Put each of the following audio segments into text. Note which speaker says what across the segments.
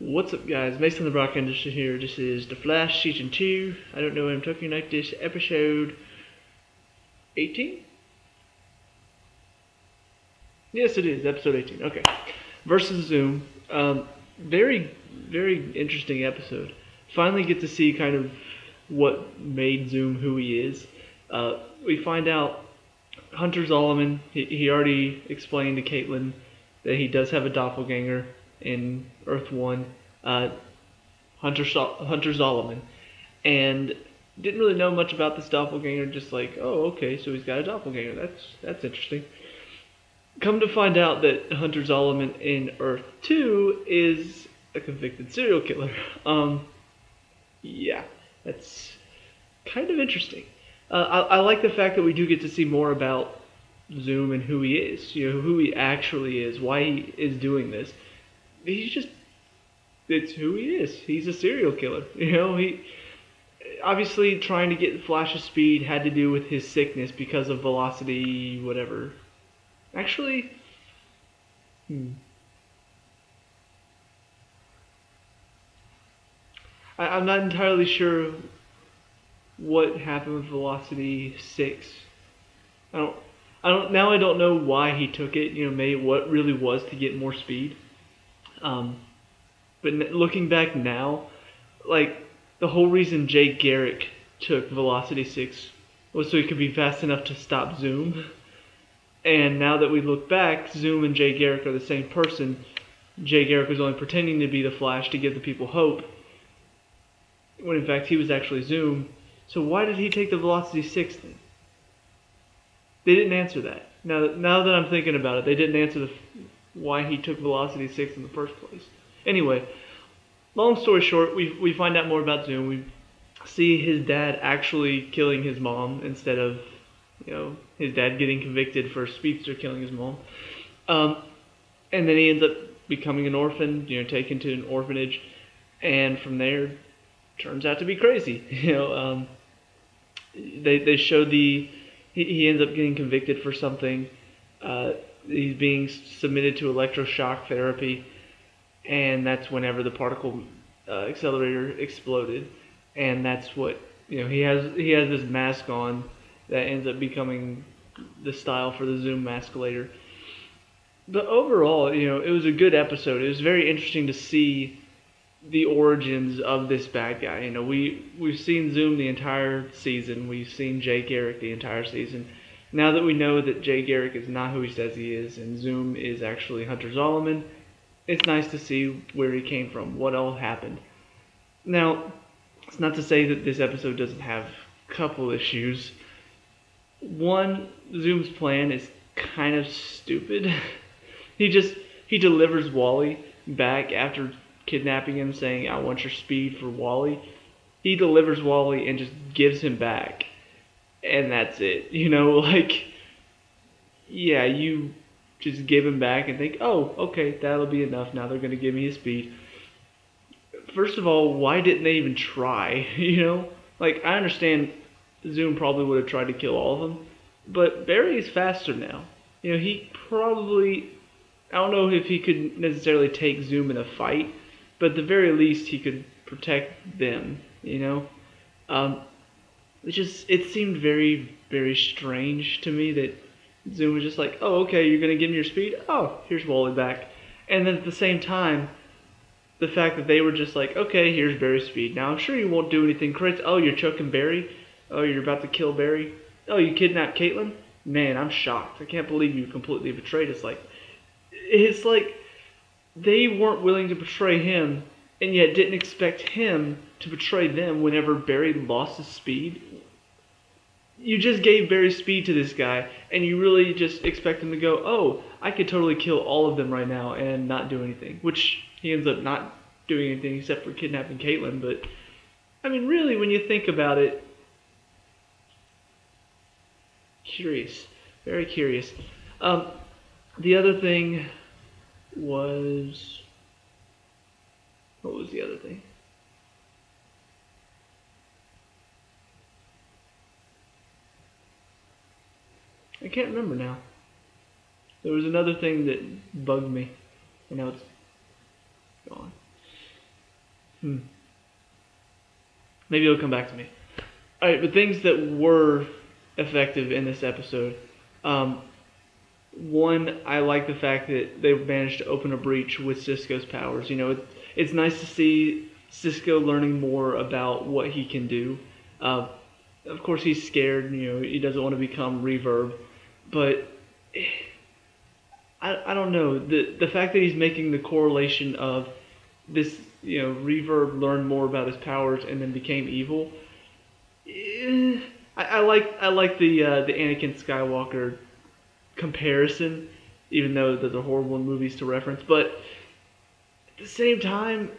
Speaker 1: What's up, guys? Mason the Brock Henderson here. This is The Flash Season 2. I don't know what I'm talking like this. Episode 18? Yes, it is. Episode 18. Okay. Versus Zoom. Very interesting episode. Finally get to see kind of what made Zoom who he is. We find out Hunter Zolomon, he already explained to Caitlin that he does have a doppelganger in Earth 1. Hunter Zolomon, and didn't really know much about this doppelganger. Just like, oh, okay, so he's got a doppelganger. That's interesting. Come to find out that Hunter Zolomon in Earth 2 is a convicted serial killer. Yeah, that's kind of interesting. I like the fact that we do get to see more about Zoom and who he is. You know, who he actually is, why he is doing this. It's who he is. He's a serial killer. You know, he obviously trying to get Flash's speed had to do with his sickness because of velocity, whatever. Actually, I'm not entirely sure what happened with Velocity 6. I don't. Now I don't know why he took it. You know, maybe what really was to get more speed. But looking back now, like, the whole reason Jay Garrick took Velocity 6 was so he could be fast enough to stop Zoom. And now that we look back, Zoom and Jay Garrick are the same person. Jay Garrick was only pretending to be the Flash to give the people hope, when in fact he was actually Zoom. So why did he take the Velocity 6 then? They didn't answer that. Now that I'm thinking about it, they didn't answer why he took Velocity 6 in the first place. Anyway, long story short, we find out more about Zoom. We see his dad actually killing his mom instead of, you know, his dad getting convicted for Speedster killing his mom. And then he ends up becoming an orphan, you know, taken to an orphanage, and from there turns out to be crazy. You know, they show he ends up getting convicted for something. He's being submitted to electroshock therapy, and that's whenever the particle accelerator exploded, and that's what, you know, he has this mask on that ends up becoming the style for the Zoom mask later. But overall, you know, it was a good episode. It was very interesting to see the origins of this bad guy. You know, we've seen Zoom the entire season. We've seen Jay Garrick the entire season. Now that we know that Jay Garrick is not who he says he is, and Zoom is actually Hunter Zolomon, it's nice to see where he came from, what all happened. Now, it's not to say that this episode doesn't have a couple issues. One, Zoom's plan is kind of stupid. he delivers Wally back after kidnapping him, saying, "I want your speed for Wally." He delivers Wally and just gives him back, and that's it. You know, like, yeah, you just give him back and think, oh, okay, that'll be enough. Now they're going to give me his speed. First of all, why didn't they even try? You know, like, I understand Zoom probably would have tried to kill all of them, but Barry is faster now. You know, he probably, I don't know if he could necessarily take Zoom in a fight, but at the very least he could protect them, you know. It seemed very, very strange to me that Zoom was just like, oh, okay, you're going to give me your speed? Oh, here's Wally back. And then at the same time, the fact that they were just like, okay, here's Barry's speed. Now, I'm sure you won't do anything crazy. Oh, you're choking Barry? Oh, you're about to kill Barry? Oh, you kidnapped Caitlin? Man, I'm shocked. I can't believe you completely betrayed us. It's like they weren't willing to betray him, and yet didn't expect him to betray them whenever Barry lost his speed. You just gave Barry's speed to this guy, and you really just expect him to go, oh, I could totally kill all of them right now and not do anything. Which he ends up not doing anything except for kidnapping Caitlin. But, I mean, really, when you think about it, curious. Very curious. The other thing was... What was the other thing? I can't remember now. There was another thing that bugged me, and now it's gone. Hmm. Maybe it'll come back to me. All right, but things that were effective in this episode. Um, One, I like the fact that they managed to open a breach with Cisco's powers. It's nice to see Cisco learning more about what he can do. Uh, of course, he's scared. He doesn't want to become Reverb, but I don't know the fact that he's making the correlation of this. Reverb learned more about his powers and then became evil. I like the Anakin Skywalker comparison, even though those are horrible movies to reference. But at the same time,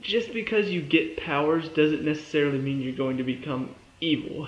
Speaker 1: just because you get powers doesn't necessarily mean you're going to become evil.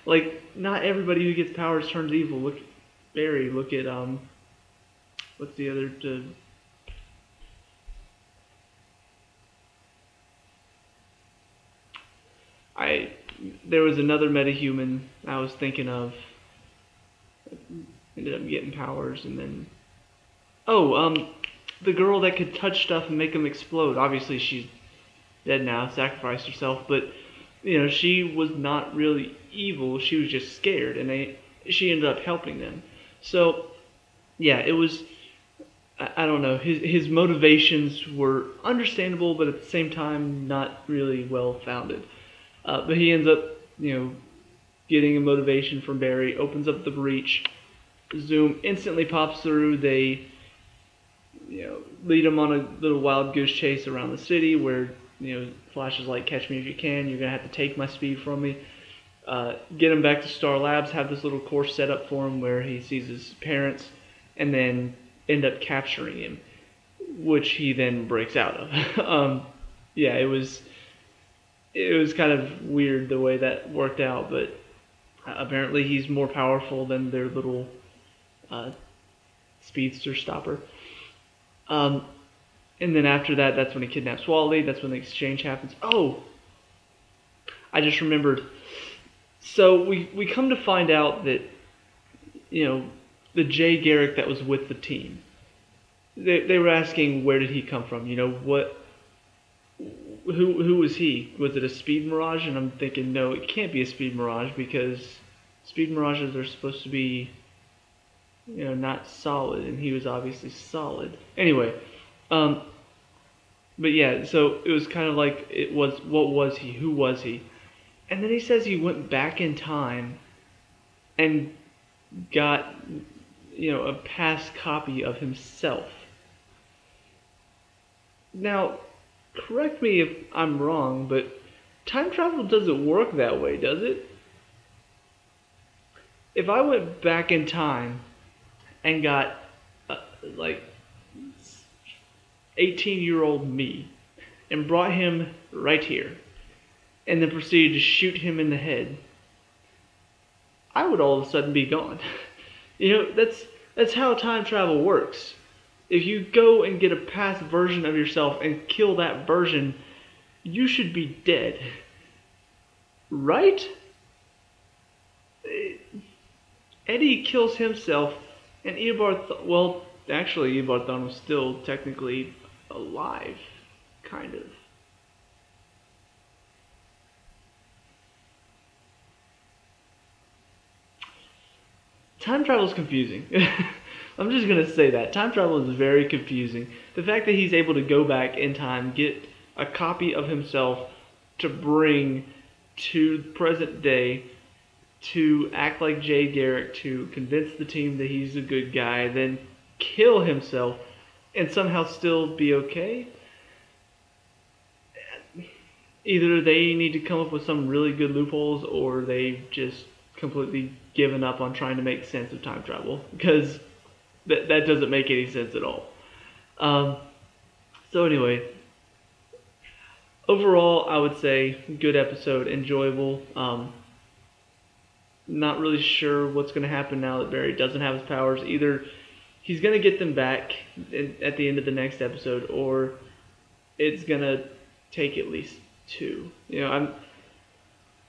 Speaker 1: Like not everybody who gets powers turns evil. Look, Barry. Look at what's the other? I There was another metahuman I was thinking of. Ended up getting powers, and then the girl that could touch stuff and make them explode. Obviously, she's dead now, sacrificed herself, but she was not really evil. She was just scared, and she ended up helping them. So yeah, it was. I don't know. His motivations were understandable, but at the same time, not really well founded. But he ends up, getting a motivation from Barry, opens up the breach. Zoom instantly pops through. They, lead him on a little wild goose chase around the city where, Flash is like, catch me if you can. You're going to have to take my speed from me. Get him back to Star Labs, have this little course set up for him where he sees his parents, and then end up capturing him, which he then breaks out of. Yeah, it was kind of weird the way that worked out, but apparently he's more powerful than their little speedster stopper. And then after that, that's when he kidnaps Wally. That's when the exchange happens. Oh, I just remembered. So we come to find out that the Jay Garrick that was with the team. They were asking where did he come from? Who was he? Was it a speed mirage? And I'm thinking, no, it can't be a speed mirage because speed mirages are supposed to be, not solid, and he was obviously solid. Anyway, but yeah, so it was kind of like it was. What was he? Who was he? And then he says he went back in time and got, a past copy of himself. Now, correct me if I'm wrong, but time travel doesn't work that way, does it? If I went back in time and got, like, 18-year-old me and brought him right here and then proceeded to shoot him in the head, I would all of a sudden be gone. That's how time travel works. If you go and get a past version of yourself and kill that version, you should be dead. Right? Eddie kills himself, and Eobard, actually Eobard Thawne was still technically alive, kind of. Time travel is confusing. I'm just going to say that. Time travel is very confusing. The fact that he's able to go back in time, get a copy of himself to bring to present day, to act like Jay Garrick, to convince the team that he's a good guy, then kill himself, and somehow still be okay. Either they need to come up with some really good loopholes, or they've just completely given up on trying to make sense of time travel, because that doesn't make any sense at all. So anyway, overall, I would say good episode, enjoyable. Not really sure what's going to happen now that Barry doesn't have his powers. Either he's going to get them back at the end of the next episode, or it's going to take at least two. I'm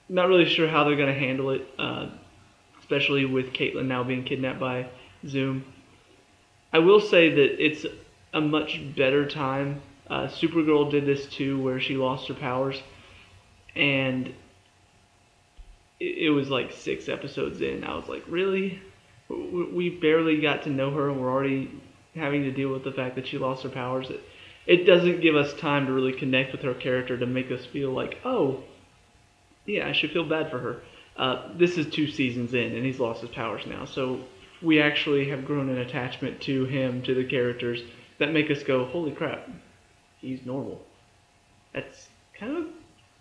Speaker 1: not really sure how they're going to handle it, especially with Caitlin now being kidnapped by Zoom. I will say that it's a much better time Supergirl did this too, where she lost her powers, and it was like 6 episodes in. I was like, really? We barely got to know her, and we're already having to deal with the fact that she lost her powers. It doesn't give us time to really connect with her character to make us feel like, oh, yeah, I should feel bad for her. This is 2 seasons in, and he's lost his powers now. So we actually have grown an attachment to him, to the characters, that make us go, holy crap, he's normal. That's kind of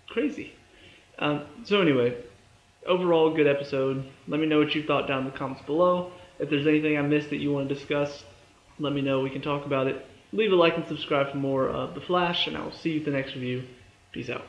Speaker 1: crazy. So anyway, overall, good episode. Let me know what you thought down in the comments below. If there's anything I missed that you want to discuss, let me know. We can talk about it. Leave a like and subscribe for more of The Flash, and I will see you at the next review. Peace out.